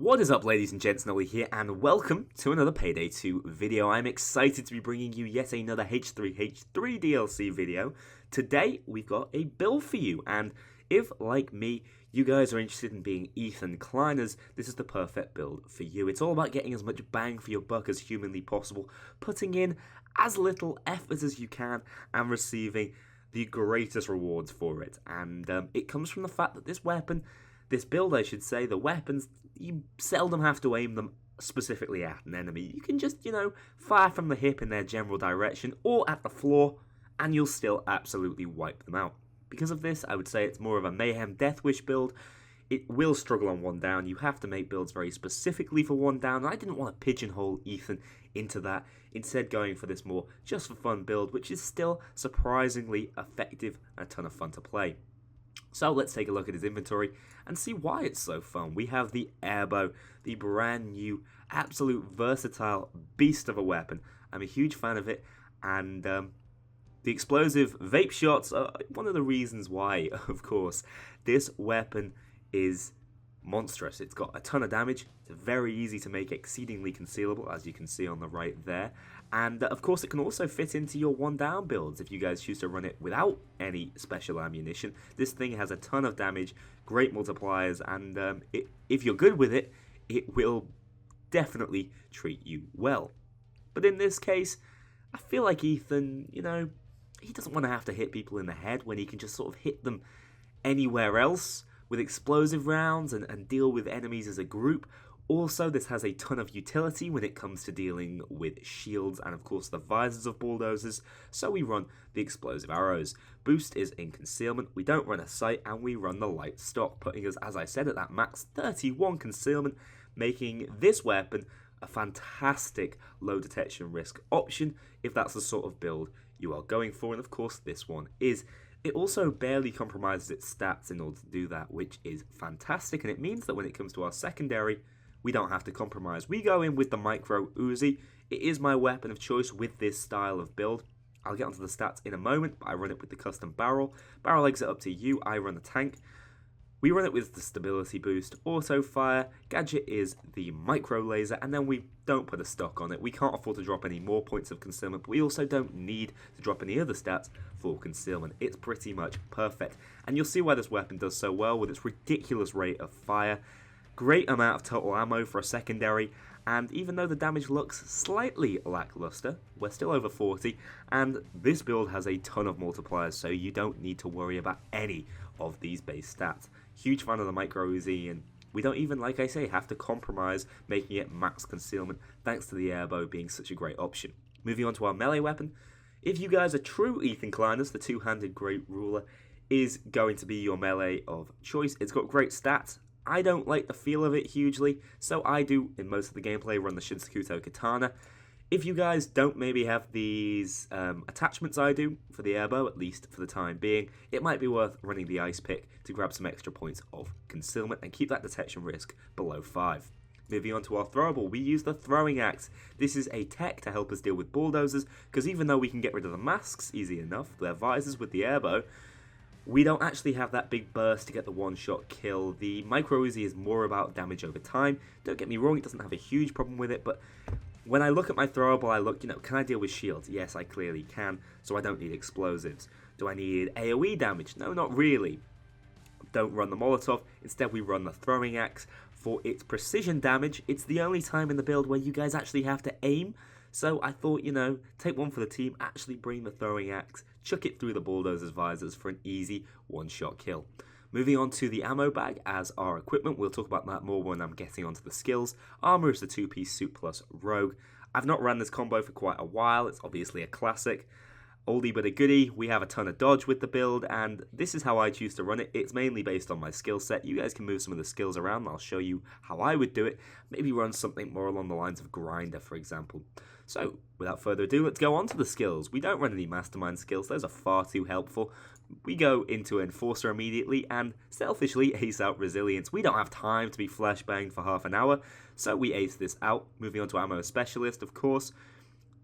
What is up, ladies and gents, Nolly here, and welcome to another Payday 2 video. I'm excited to be bringing you yet another h3h3 DLC video. Today, we've got a build for you, and if, like me, you guys are interested in being Ethan Kleiners, this is the perfect build for you. It's all about getting as much bang for your buck as humanly possible, putting in as little effort as you can, and receiving the greatest rewards for it. And it comes from the fact that this build, I should say, the weapons, you seldom have to aim them specifically at an enemy. You can just, fire from the hip in their general direction or at the floor, and you'll still absolutely wipe them out. Because of this, I would say it's more of a Mayhem Death Wish build. It will struggle on one down. You have to make builds very specifically for one down. I didn't want to pigeonhole Ethan into that, instead going for this more just for fun build, which is still surprisingly effective and a ton of fun to play. So let's take a look at his inventory and see why it's so fun. We have the Airbow, the brand new, absolute versatile beast of a weapon. I'm a huge fan of it, and the explosive vape shots are one of the reasons why, of course. This weapon is monstrous. It's got a ton of damage. It's very easy to make exceedingly concealable, as you can see on the right there. And of course, it can also fit into your one down builds if you guys choose to run it without any special ammunition. This thing has a ton of damage, great multipliers, and if you're good with it, it will definitely treat you well. But in this case, I feel like Ethan, he doesn't want to have to hit people in the head when he can just sort of hit them anywhere else with explosive rounds and deal with enemies as a group. Also, this has a ton of utility when it comes to dealing with shields and of course the visors of bulldozers, so we run the explosive arrows. Boost is in concealment, we don't run a sight, and we run the light stock, putting us, as I said, at that max 31 concealment, making this weapon a fantastic low detection risk option if that's the sort of build you are going for, and of course this one is. It also barely compromises its stats in order to do that, which is fantastic, and it means that when it comes to our secondary, we don't have to compromise. We go in with the Micro Uzi. It is my weapon of choice with this style of build. I'll get onto the stats in a moment, but I run it with the custom barrel. Barrel legs it up to you, I run the tank. We run it with the stability boost, auto fire, gadget is the micro laser, and then we don't put a stock on it. We can't afford to drop any more points of concealment, but we also don't need to drop any other stats for concealment. It's pretty much perfect, and you'll see why this weapon does so well with its ridiculous rate of fire, great amount of total ammo for a secondary, and even though the damage looks slightly lackluster, we're still over 40, and this build has a ton of multipliers, so you don't need to worry about any of these base stats. Huge fan of the Micro Uzi, and we don't even, like I say, have to compromise making it max concealment, thanks to the Airbow being such a great option. Moving on to our melee weapon, if you guys are true Ethan Kleiners, the two-handed Great Ruler is going to be your melee of choice. It's got great stats. I don't like the feel of it hugely, so I do, in most of the gameplay, run the Shinsakuto Katana. If you guys don't maybe have these attachments I do for the Airbow, at least for the time being, it might be worth running the Ice Pick to grab some extra points of concealment and keep that detection risk below 5. Moving on to our throwable, we use the Throwing Axe. This is a tech to help us deal with bulldozers, because even though we can get rid of the masks easy enough, their visors with the Airbow, we don't actually have that big burst to get the one-shot kill. The Micro Uzi is more about damage over time. Don't get me wrong, it doesn't have a huge problem with it, but when I look at my throwable, I look, can I deal with shields? Yes, I clearly can, so I don't need explosives. Do I need AoE damage? No, not really. Don't run the Molotov, instead we run the Throwing Axe. For its precision damage, it's the only time in the build where you guys actually have to aim, so I thought, take one for the team, actually bring the Throwing Axe, chuck it through the bulldozer's visors for an easy one-shot kill. Moving on to the ammo bag as our equipment, we'll talk about that more when I'm getting onto the skills. Armor is the 2-piece suit plus rogue. I've not ran this combo for quite a while, it's obviously a classic. Oldie but a goodie, we have a ton of dodge with the build, and this is how I choose to run it. It's mainly based on my skill set. You guys can move some of the skills around, I'll show you how I would do it. Maybe run something more along the lines of Grinder, for example. So, without further ado, let's go on to the skills. We don't run any Mastermind skills, those are far too helpful. We go into Enforcer immediately, and selfishly ace out Resilience. We don't have time to be flashbanged for half an hour, so we ace this out. Moving on to Ammo Specialist, of course.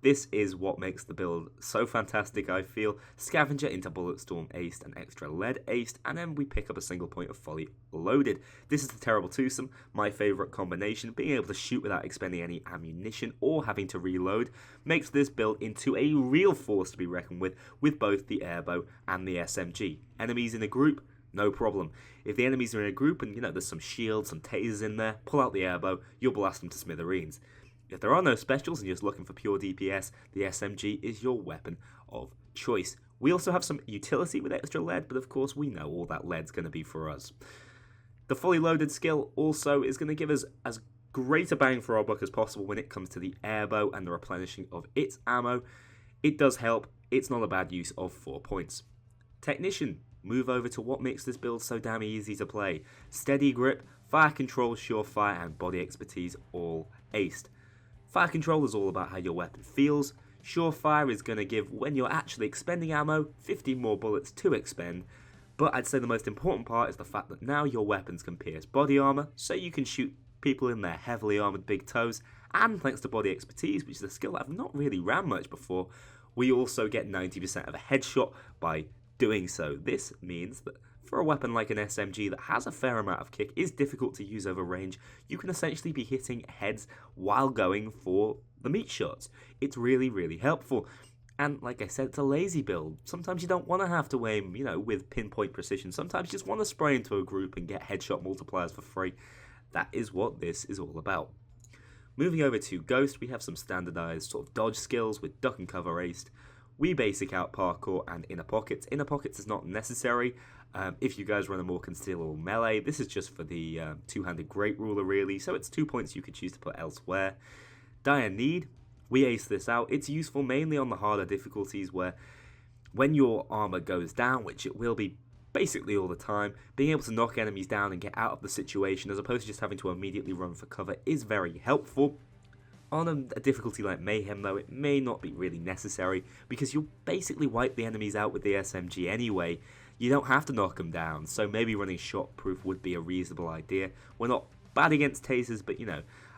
This is what makes the build so fantastic, I feel. Scavenger into Bulletstorm aced and extra lead aced, and then we pick up a single point of fully loaded. This is the Terrible Twosome, my favourite combination. Being able to shoot without expending any ammunition or having to reload makes this build into a real force to be reckoned with both the Airbow and the SMG. Enemies in a group, no problem. If the enemies are in a group and, there's some shields, some tasers in there, pull out the Airbow, you'll blast them to smithereens. If there are no specials and you're just looking for pure DPS, the SMG is your weapon of choice. We also have some utility with extra lead, but of course we know all that lead's going to be for us. The fully loaded skill also is going to give us as great a bang for our buck as possible when it comes to the Airbow and the replenishing of its ammo. It does help. It's not a bad use of 4 points. Technician. Move over to what makes this build so damn easy to play. Steady grip, fire control, surefire, and body expertise all aced. Fire control is all about how your weapon feels. Surefire is going to give, when you're actually expending ammo, 15 more bullets to expend. But I'd say the most important part is the fact that now your weapons can pierce body armor, so you can shoot people in their heavily armored big toes. And thanks to body expertise, which is a skill that I've not really ran much before, we also get 90% of a headshot by doing so. This means that for a weapon like an SMG that has a fair amount of kick, is difficult to use over range, you can essentially be hitting heads while going for the meat shots. It's really, really helpful. And like I said, it's a lazy build. Sometimes you don't want to have to aim, with pinpoint precision. Sometimes you just want to spray into a group and get headshot multipliers for free. That is what this is all about. Moving over to Ghost, we have some standardized sort of dodge skills with duck and cover aced. We basic out parkour and inner pockets. Inner pockets is not necessary if you guys run a more concealable melee. This is just for the two-handed great ruler really, so it's 2 points you could choose to put elsewhere. Dire Need, we ace this out. It's useful mainly on the harder difficulties where when your armor goes down, which it will be basically all the time, being able to knock enemies down and get out of the situation as opposed to just having to immediately run for cover is very helpful. On a difficulty like Mayhem though, it may not be really necessary because you'll basically wipe the enemies out with the SMG anyway. You don't have to knock them down, so maybe running shot proof would be a reasonable idea. We're not bad against tasers, but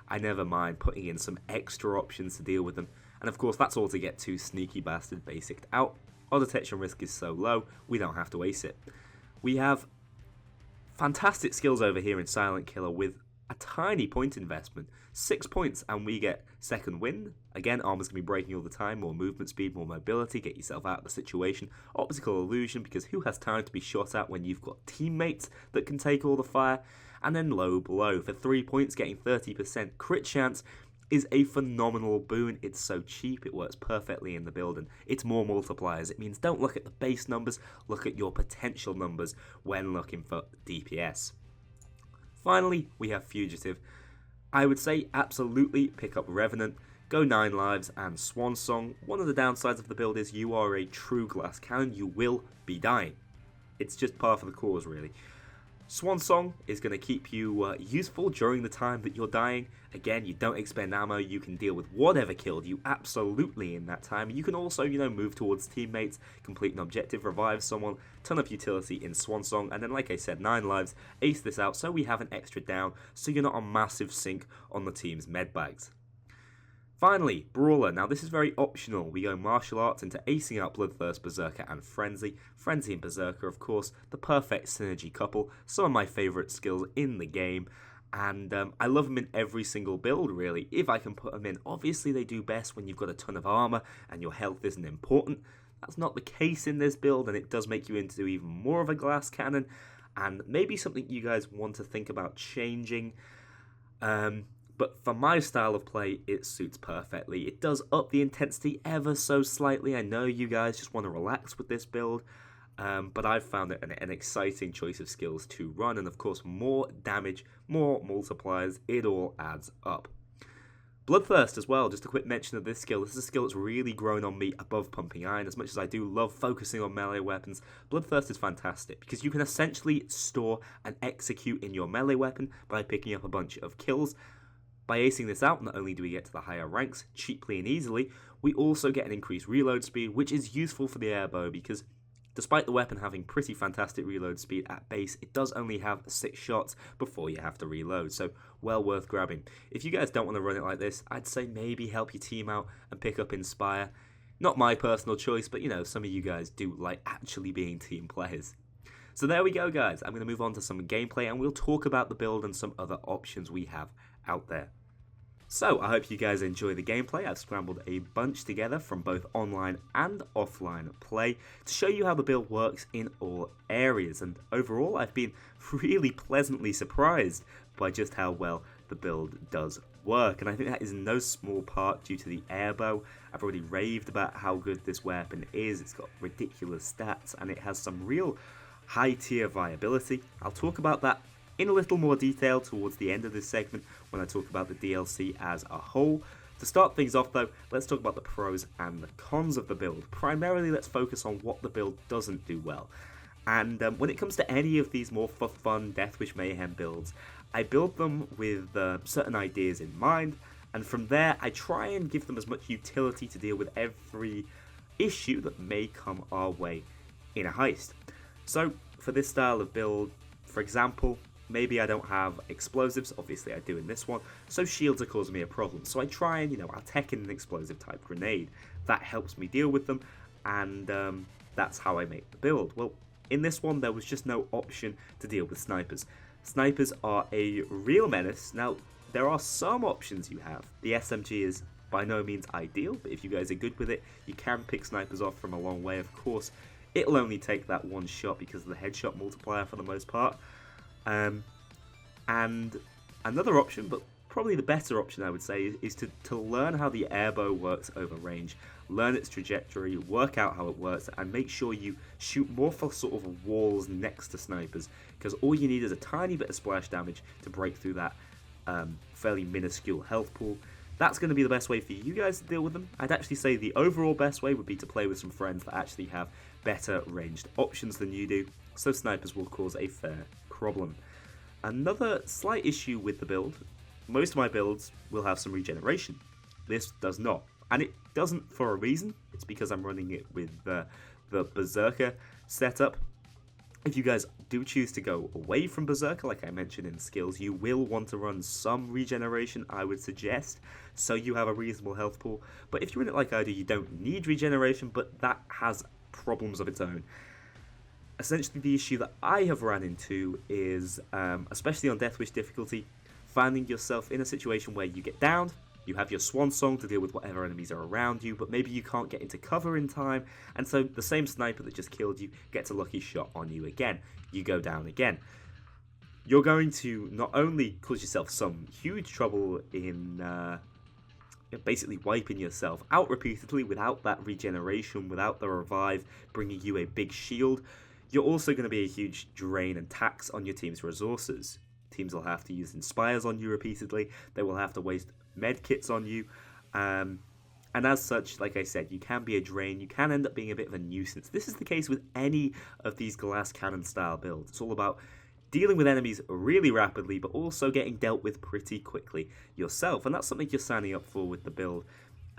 I never mind putting in some extra options to deal with them. And of course that's all to get 2 sneaky bastard basicked out. Our detection risk is so low, we don't have to ace it. We have fantastic skills over here in Silent Killer with a tiny point investment, 6 points, and we get second wind. Again, armor's going to be breaking all the time, more movement speed, more mobility, get yourself out of the situation. Optical illusion, because who has time to be shot at when you've got teammates that can take all the fire? And then low blow, for 3 points, getting 30% crit chance is a phenomenal boon. It's so cheap, it works perfectly in the build, and it's more multipliers. It means don't look at the base numbers, look at your potential numbers when looking for DPS. Finally, we have Fugitive. I would say absolutely pick up Revenant, go 9 lives and Swan Song. One of the downsides of the build is you are a true glass cannon, you will be dying. It's just par for the course really. Swan Song is going to keep you useful during the time that you're dying. Again, you don't expend ammo, you can deal with whatever killed you absolutely in that time. You can also, move towards teammates, complete an objective, revive someone, ton of utility in Swan Song, and then like I said, 9 lives, ace this out so we have an extra down, so you're not a massive sink on the team's medbags. Finally, Brawler. Now this is very optional. We go martial arts into acing out Bloodthirst, Berserker and Frenzy. Frenzy and Berserker, of course, the perfect synergy couple. Some of my favourite skills in the game. And I love them in every single build, really, if I can put them in. Obviously, they do best when you've got a ton of armour and your health isn't important. That's not the case in this build, and it does make you into even more of a glass cannon. And maybe something you guys want to think about changing. But for my style of play, it suits perfectly. It does up the intensity ever so slightly. I know you guys just want to relax with this build, but I've found it an exciting choice of skills to run. And of course, more damage, more multipliers, it all adds up. Bloodthirst as well, just a quick mention of this skill. This is a skill that's really grown on me above Pumping Iron. As much as I do love focusing on melee weapons, Bloodthirst is fantastic because you can essentially store and execute in your melee weapon by picking up a bunch of kills. By acing this out, not only do we get to the higher ranks cheaply and easily, we also get an increased reload speed, which is useful for the Airbow because Despite the weapon having pretty fantastic reload speed at base, it does only have 6 shots before you have to reload, so well worth grabbing. If you guys don't want to run it like this, I'd say maybe help your team out and pick up Inspire. Not my personal choice, but you know, some of you guys do like actually being team players. So there we go, guys. I'm going to move on to some gameplay and we'll talk about the build and some other options we have out there. So, I hope you guys enjoy the gameplay. I've scrambled a bunch together from both online and offline play to show you how the build works in all areas, and overall I've been really pleasantly surprised by just how well the build does work, and I think that is in no small part due to the Airbow. I've already raved about how good this weapon is. It's got ridiculous stats and it has some real high tier viability. I'll talk about that in a little more detail towards the end of this segment when I talk about the DLC as a whole. To start things off though, let's talk about the pros and the cons of the build. Primarily, let's focus on what the build doesn't do well. And when it comes to any of these more for fun Deathwish Mayhem builds, I build them with certain ideas in mind, and from there I try and give them as much utility to deal with every issue that may come our way in a heist. So for this style of build, for example, maybe I don't have explosives, obviously I do in this one, so shields are causing me a problem. So I try and, I'll tech in an explosive type grenade. That helps me deal with them, and that's how I make the build. Well, in this one there was just no option to deal with snipers. Snipers are a real menace. Now, there are some options you have. The SMG is by no means ideal, but if you guys are good with it, you can pick snipers off from a long way. Of course, it'll only take that one shot because of the headshot multiplier for the most part. And another option, but probably the better option I would say, is to learn how the Airbow works over range, learn its trajectory, work out how it works, and make sure you shoot more for sort of walls next to snipers, because all you need is a tiny bit of splash damage to break through that fairly minuscule health pool. That's going to be the best way for you guys to deal with them. I'd actually say the overall best way would be to play with some friends that actually have better ranged options than you do, so snipers will cause a fair problem. Another slight issue with the build, most of my builds will have some regeneration. This does not, and it doesn't for a reason. It's because I'm running it with the Berserker setup. If you guys do choose to go away from Berserker, like I mentioned in skills, you will want to run some regeneration, I would suggest, so you have a reasonable health pool. But if you're in it like I do, you don't need regeneration, but that has problems of its own. Essentially, the issue that I have ran into is, especially on Deathwish difficulty, finding yourself in a situation where you get downed, you have your swan song to deal with whatever enemies are around you, but maybe you can't get into cover in time, and so the same sniper that just killed you gets a lucky shot on you again. You go down again. You're going to not only cause yourself some huge trouble in basically wiping yourself out repeatedly without that regeneration, without the revive bringing you a big shield, you're also going to be a huge drain and tax on your team's resources. Teams will have to use Inspires on you repeatedly, they will have to waste med kits on you, and as such, like I said, you can be a drain, you can end up being a bit of a nuisance. This is the case with any of these glass cannon style builds. It's all about dealing with enemies really rapidly, but also getting dealt with pretty quickly yourself, and that's something you're signing up for with the build.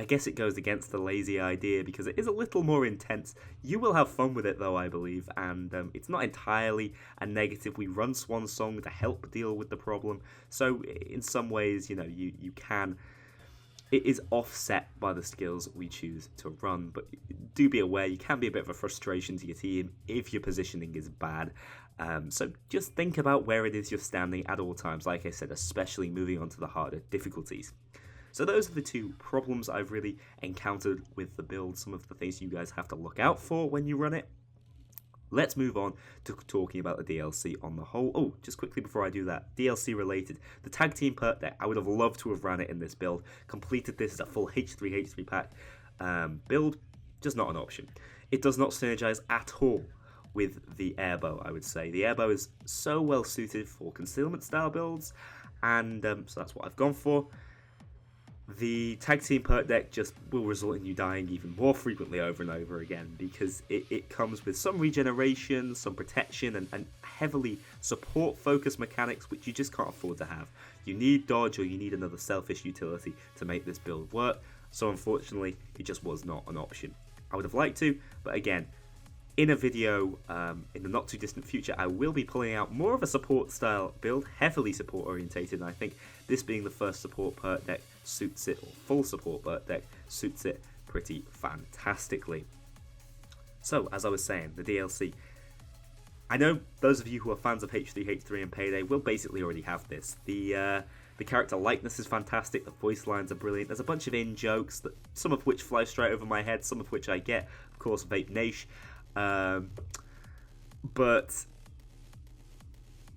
I guess it goes against the lazy idea because it is a little more intense. You will have fun with it though, I believe, and it's not entirely a negative. We run Swan Song to help deal with the problem, so in some ways, you can. It is offset by the skills we choose to run, but do be aware you can be a bit of a frustration to your team if your positioning is bad. So just think about where it is you're standing at all times, like I said, especially moving on to the harder difficulties. So those are the two problems I've really encountered with the build, some of the things you guys have to look out for when you run it. Let's move on to talking about the DLC on the whole. Oh, just quickly before I do that, DLC related, the tag team perk deck, I would have loved to have ran it in this build, completed this as a full h3h3 pack build, just not an option. It does not synergize at all with the Airbow, I would say. The Airbow is so well suited for concealment style builds, and so that's what I've gone for. The tag team perk deck just will result in you dying even more frequently over and over again because it comes with some regeneration, some protection, and heavily support focused mechanics which you just can't afford to have. You need dodge or you need another selfish utility to make this build work, so unfortunately it just was not an option. I would have liked to, but again, in a video in the not too distant future, I will be pulling out more of a support style build, heavily support orientated, and I think this being the first support perk deck suits it, or full support perk deck suits it pretty fantastically. So, as I was saying, the DLC. I know those of you who are fans of h3h3 and Payday will basically already have this. The character likeness is fantastic, the voice lines are brilliant, there's a bunch of in-jokes, some of which fly straight over my head, some of which I get, of course, Vape Nash. But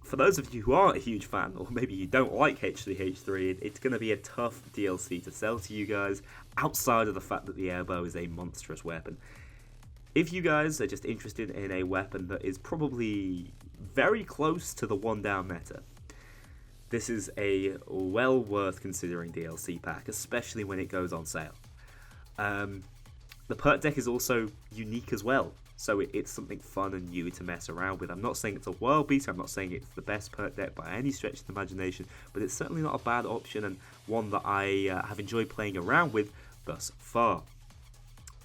for those of you who aren't a huge fan, or maybe you don't like h3h3, it's going to be a tough DLC to sell to you guys, outside of the fact that the Airbow is a monstrous weapon. If you guys are just interested in a weapon that is probably very close to the 1-down meta, this is a well worth considering DLC pack, especially when it goes on sale. The perk deck is also unique as well, so it's something fun and new to mess around with. I'm not saying it's a world beater, I'm not saying it's the best perk deck by any stretch of the imagination, but it's certainly not a bad option and one that I have enjoyed playing around with thus far.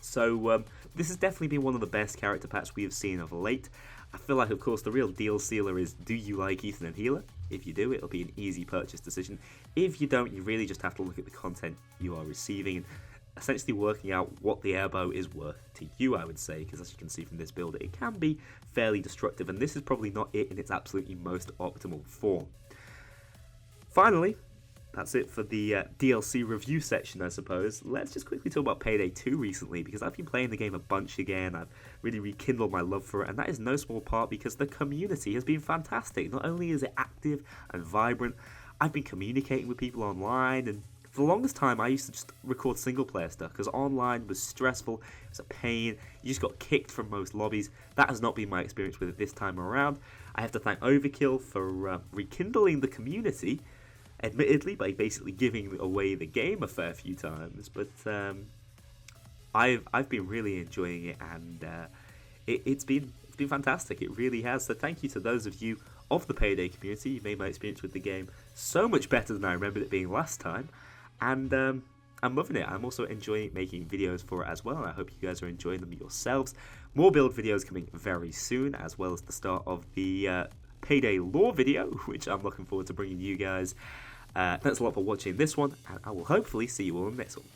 So this has definitely been one of the best character packs we have seen of late. I feel like, of course, the real deal sealer is, do you like Ethan and Healer? If you do, it'll be an easy purchase decision. If you don't, you really just have to look at the content you are receiving and essentially working out what the Airbow is worth to you, I would say, because as you can see from this build, it can be fairly destructive, and this is probably not it in its absolutely most optimal form. Finally, that's it for the DLC review section, I suppose. Let's just quickly talk about Payday 2 recently, because I've been playing the game a bunch again. I've really rekindled my love for it, and that is no small part because the community has been fantastic. Not only is it active and vibrant, I've been communicating with people online, and for the longest time I used to just record single player stuff, because online was stressful, it was a pain, you just got kicked from most lobbies. That has not been my experience with it this time around. I have to thank Overkill for rekindling the community, admittedly by basically giving away the game a fair few times, but I've been really enjoying it, and it's been fantastic. It really has. So thank you to those of you of the Payday community. You made my experience with the game so much better than I remembered it being last time, and I'm loving it. I'm also enjoying making videos for it as well, and I hope you guys are enjoying them yourselves. More build videos coming very soon, as well as the start of the Payday lore video, which I'm looking forward to bringing you guys. Thanks a lot for watching this one, and I will hopefully see you all in the next one.